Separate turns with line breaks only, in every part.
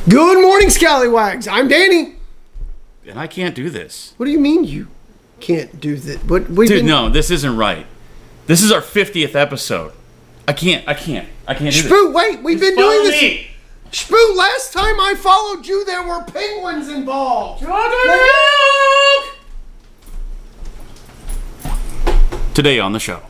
Good morning, Scallywags. I'm Danny.
And I can't do this.
What do you mean you can't do this?
Dude, no, this isn't right. This is our 50th episode. I can't do this.
Spoot, wait, we've been
Follow
doing this.
me.
Spoot, last time I followed you, there were penguins involved.
Today on the show.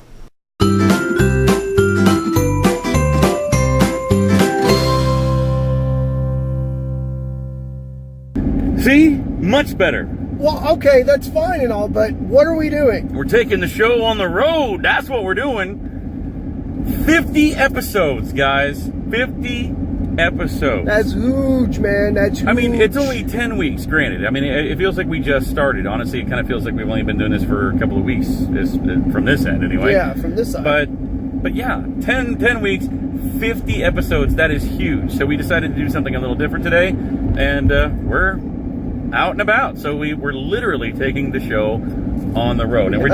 See? Much better.
Well, okay, that's fine and all, but what are we doing?
We're taking the show on the road. That's what we're doing. 50 episodes, guys. 50 episodes.
That's huge, man. That's huge.
I mean, it's only 10 weeks, granted. I mean, it feels like we just started. Honestly, it kind of feels like we've only been doing this for a couple of weeks, from this end anyway.
Yeah, from this side.
But yeah, 10 weeks, 50 episodes, that is huge. So we decided to do something a little different today, and we're out and about. So we're literally taking the show on the road. And we're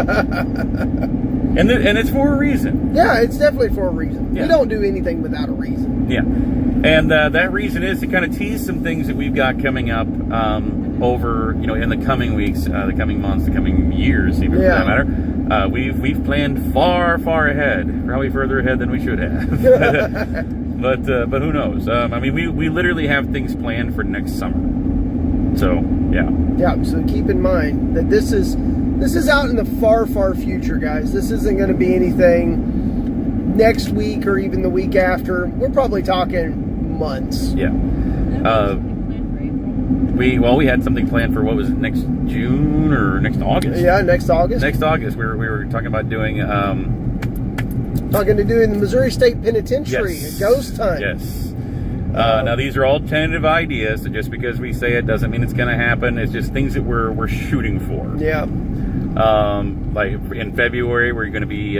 and it's for a reason.
Yeah, it's definitely for a reason.
Yeah.
We don't do anything without a reason.
Yeah. And that reason is to kind of tease some things that we've got coming up over, in the coming weeks, the coming months, the coming years, even for that matter. We've planned far ahead, probably further ahead than we should have. but who knows? I mean, we literally have things planned for next summer. So yeah.
Yeah. So keep in mind that this is out in the far future, guys. This isn't going to be anything next week or even the week after. We're probably talking months.
Yeah. We had something planned for, what was it, next June or next August?
Yeah, next August.
Next August, we were talking about doing
the Missouri State Penitentiary,
yes.
Ghost Hunt.
Yes. Now these are all tentative ideas, so just because we say it doesn't mean it's going to happen. It's just things that we're shooting for.
Yeah.
Like in February, we're going to be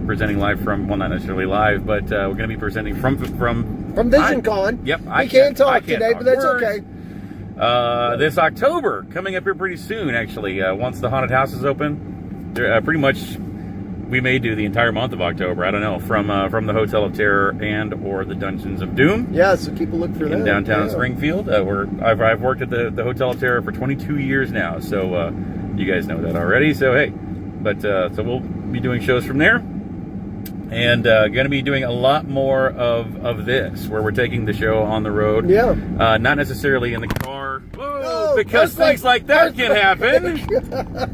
presenting live from, well, not necessarily live, but we're going to be presenting from
VisionCon.
Yep.
We can't talk today, but that's okay.
This October, coming up here pretty soon, actually. Once the haunted house is open, pretty much we may do the entire month of October. I don't know, from the Hotel of Terror and or the Dungeons of Doom.
Yeah, so keep a look for that.
In downtown Springfield. I've worked at the Hotel of Terror for 22 years now, so you guys know that already. So hey, but so we'll be doing shows from there. And going to be doing a lot more of this, where we're taking the show on the road.
Yeah.
Not necessarily in the car. Whoa, because things like that can happen.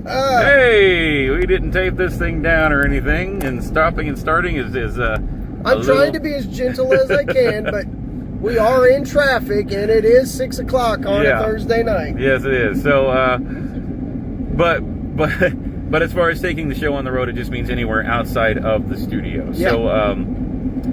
Hey, we didn't tape this thing down or anything, and stopping and starting is
I'm trying to be as gentle as I can, but we are in traffic, and it is 6 o'clock on a Thursday night.
Yes, it is. So, but as far as taking the show on the road, it just means anywhere outside of the studio.
Yeah.
So,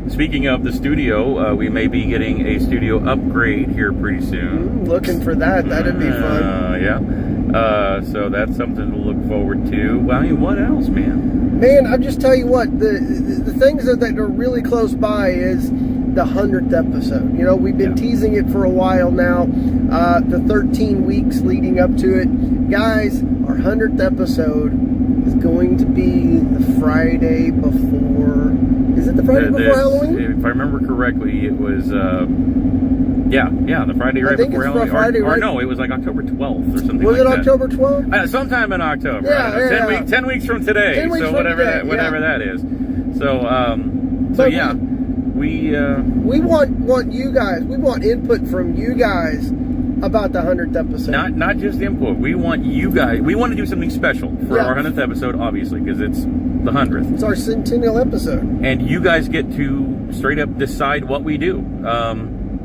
speaking of the studio, we may be getting a studio upgrade here pretty soon.
Looking for that. That'd be fun.
Yeah. So that's something to look forward to. Well, I mean, what else, man?
Man, I'll just tell you what, the things that are really close by is the 100th episode. We've been teasing it for a while now. The 13 weeks leading up to it. Guys, our 100th episode is going to be the Friday before. Is it the Friday before Halloween?
If I remember correctly, it was the Friday right before Halloween. Or no, it was like October 12th or something.
Was it October 12th?
Sometime in October.
Yeah,
10 weeks from today.
10 weeks
so
from
whatever
today,
whatever that is. So yeah.
We want you guys. We want input from you guys about the 100th episode.
Not just input. We want you guys. We want to do something special for our 100th episode, obviously, because it's the 100th.
It's our centennial episode.
And you guys get to straight up decide what we do.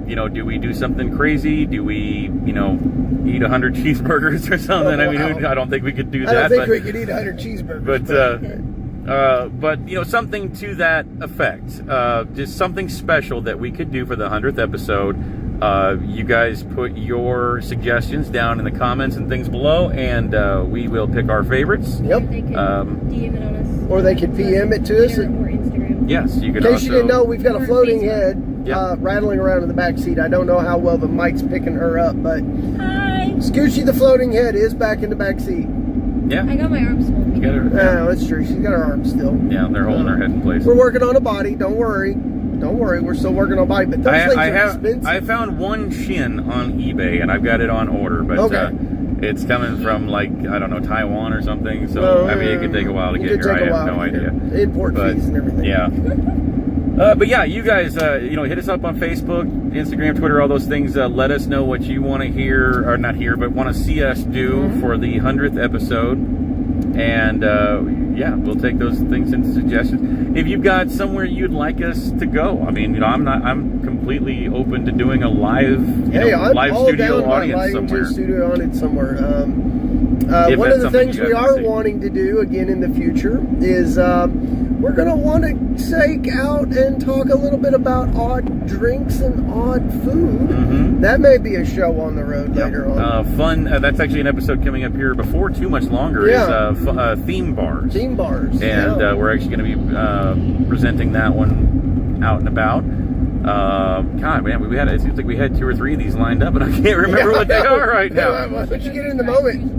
Do we do something crazy? Do we, eat 100 cheeseburgers or something?
Oh, wow.
I mean, I don't think we could do that.
I don't think we could eat 100 cheeseburgers.
But something to that effect. Just something special that we could do for the 100th episode. You guys put your suggestions down in the comments and things below, and we will pick our favorites.
Yep.
They could DM it on us.
Or they could PM it to us.
Or Instagram.
Yes, you could.
In case you didn't know, we've got a floating head
Yep.
rattling around in the back seat. I don't know how well the mic's picking her up, but
Hi.
Scoochy the floating head is back in the back seat.
Yeah.
I got my arms full.
You got her.
Yeah, that's true. She's got her arms still.
Yeah, they're holding her head in place.
We're working on a body. Don't worry. Don't worry, we're still working on bike, but those things are expensive.
I found one shin on eBay, and I've got it on order, but it's coming from, like, I don't know, Taiwan or something, so, I mean, it could take a while to get here. I have no idea.
Import fees and everything.
Yeah. But yeah, you guys, hit us up on Facebook, Instagram, Twitter, all those things. Let us know what you want to hear, or not hear, but want to see us do for the 100th episode. And, we'll take those things into suggestions. If you've got somewhere you'd like us to go, I mean, I'm completely open to doing a live, live studio audience somewhere.
Studio audience somewhere. One of the things we are wanting to do again in the future is we're going to want to take out and talk a little bit about odd drinks and odd food. That may be a show on the road later on.
Fun. That's actually an episode coming up here before too much longer. Is theme bars.
Theme bars.
And we're actually going to be presenting that one out and about. God, man, it seems like we had 2 or 3 of these lined up, and I can't remember what they are right now.
But you get in the moment.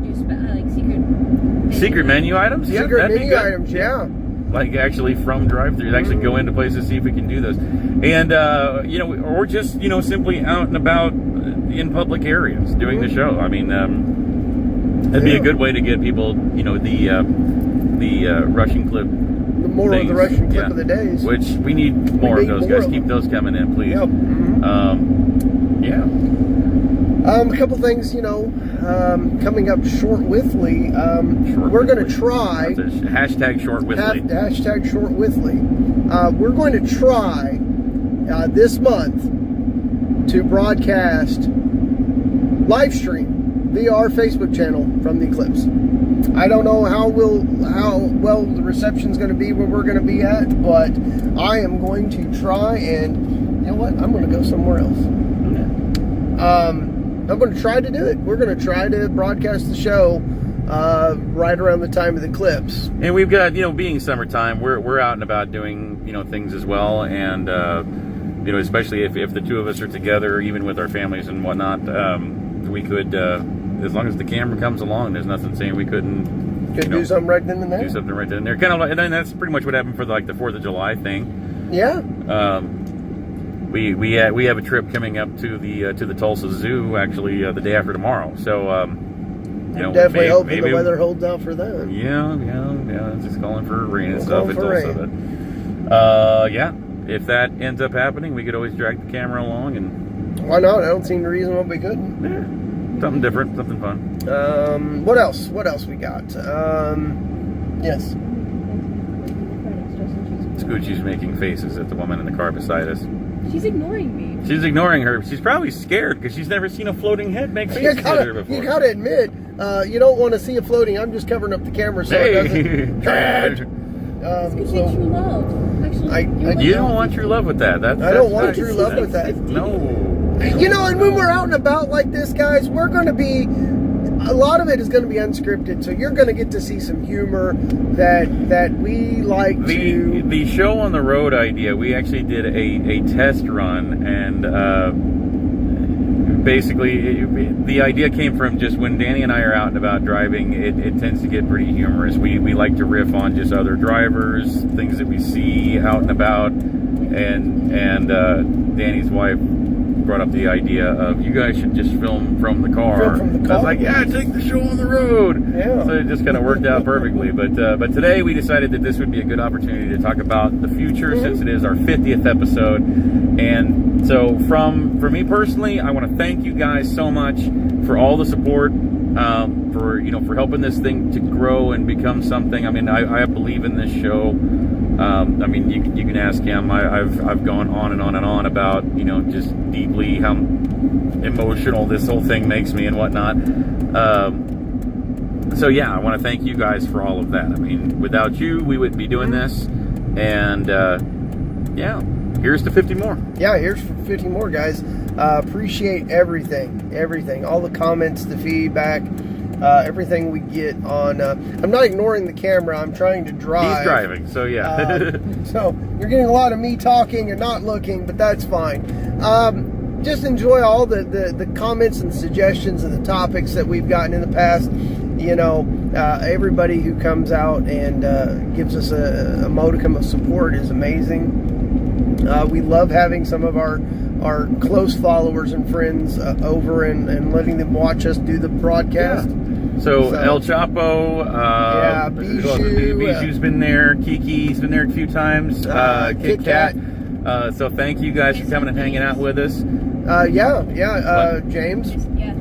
Secret menu items? Yeah,
secret menu items,
Like actually from drive-throughs, actually go into places, see if we can do those. And, or just, simply out and about in public areas doing the show. I mean, that'd be a good way to get people, the Russian clip.
The more of the Russian clip of the days.
Which we need more of those, guys. Keep those coming in, please.
Yep. A couple things, coming up short-withly. We're going to try...
Hashtag short-withly.
Hashtag short-withly. We're going to try this month to broadcast live stream via our Facebook channel from the Eclipse. I don't know how well the reception's going to be where we're going to be at, but I am going to try, and you know what? I'm going to go somewhere else. I'm going to try to do it. We're going to try to broadcast the show right around the time of the Eclipse. And
we've got, being summertime, we're out and about doing, things as well, and especially if the two of us are together, even with our families and whatnot, we could. As long as the camera comes along, there's nothing saying we couldn't
do something right then and there.
Do something right then and there. Kind of like, and then that's pretty much what happened for the 4th of July thing.
Yeah.
We have a trip coming up to the Tulsa Zoo actually the day after tomorrow. So
I'm definitely hoping the weather holds out for that.
Yeah. It's just calling for rain and stuff. It's also that. If that ends up happening, we could always drag the camera along and.
Why not? I don't see any reason why we couldn't.
Yeah. Something different, something fun.
What else? What else we got? Yes.
Scoochie's making faces at the woman in the car beside us.
She's ignoring me.
She's ignoring her. She's probably scared because she's never seen a floating head make faces at her before.
You gotta admit, you don't want to see a floating. I'm just covering up the camera so it doesn't.
It's true love. Actually,
you don't want true love with that. I
don't want true love with that.
No.
And when we're out and about like this, guys, we're going to be, a lot of it is going to be unscripted, so you're going to get to see some humor that we like to...
The show on the road idea, we actually did a test run, and basically the idea came from just when Danny and I are out and about driving, it tends to get pretty humorous. We like to riff on just other drivers, things that we see out and about, and Danny's wife brought up the idea of you guys should just film from the car. I was like, take the show on the road. Yeah. So it just kind of worked out perfectly. But today we decided that this would be a good opportunity to talk about the future since it is our 50th episode. And so for me personally, I want to thank you guys so much for all the support, for helping this thing to grow and become something. I mean, I believe in this show. I mean, you can ask him. I've gone on and on and on about, just deeply how emotional this whole thing makes me and whatnot. So yeah, I want to thank you guys for all of that. I mean, without you, we wouldn't be doing this. And here's to 50 more.
Yeah, here's 50 more, guys. Appreciate everything. All the comments, the feedback. Everything we get on... I'm not ignoring the camera. I'm trying to drive.
He's driving, so yeah.
So you're getting a lot of me talking and not looking, but that's fine. Just enjoy all the comments and suggestions and the topics that we've gotten in the past. Everybody who comes out and gives us a modicum of support is amazing. We love having some of our close followers and friends over and letting them watch us do the broadcast.
Yeah. So El Chapo, Bijou's been there, Kiki's been there a few times, Kit Kat. So thank you guys for coming and hanging out with us.
James.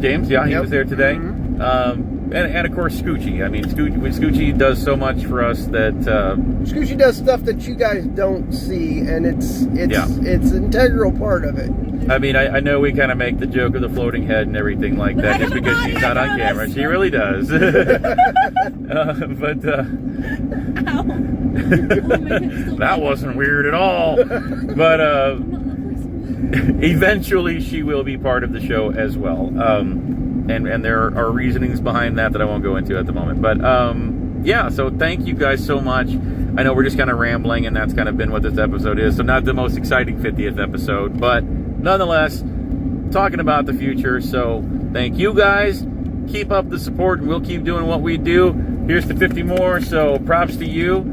James, he was there today. Mm-hmm. And of course Scoochie. I mean, Scoochie does so much for us that
Scoochie does stuff that you guys don't see, and it's an integral part of it.
I mean, I know we kind of make the joke of the floating head and everything like that just because she's not on camera. She really does. That wasn't weird at all. But eventually she will be part of the show as well. And there are reasonings behind that I won't go into at the moment. But so thank you guys so much. I know we're just kind of rambling, and that's kind of been what this episode is. So not the most exciting 50th episode, but nonetheless, talking about the future. So thank you guys. Keep up the support, and we'll keep doing what we do. Here's to 50 more, so props to you.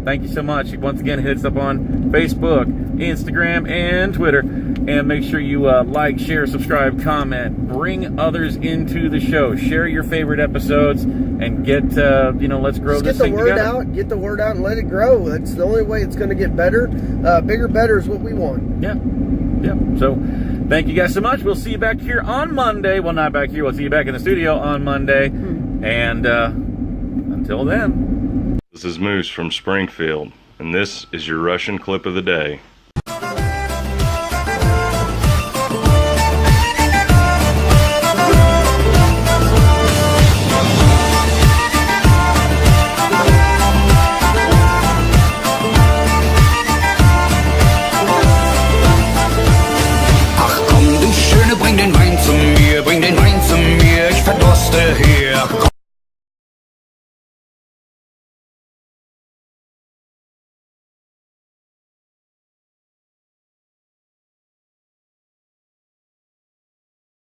Thank you so much. Once again, hit us up on Facebook, Instagram, and Twitter. And make sure you like, share, subscribe, comment, bring others into the show. Share your favorite episodes and get, let's grow this thing together.
Get the word out and let it grow. That's the only way it's going to get better. Bigger, better is what we want.
Yeah. So thank you guys so much. We'll see you back here on Monday. Well, not back here. We'll see you back in the studio on Monday. And until then.
This is Moose from Springfield, and this is your Russian clip of the day.
Bring den Wein zu mir, ich verdurste hier.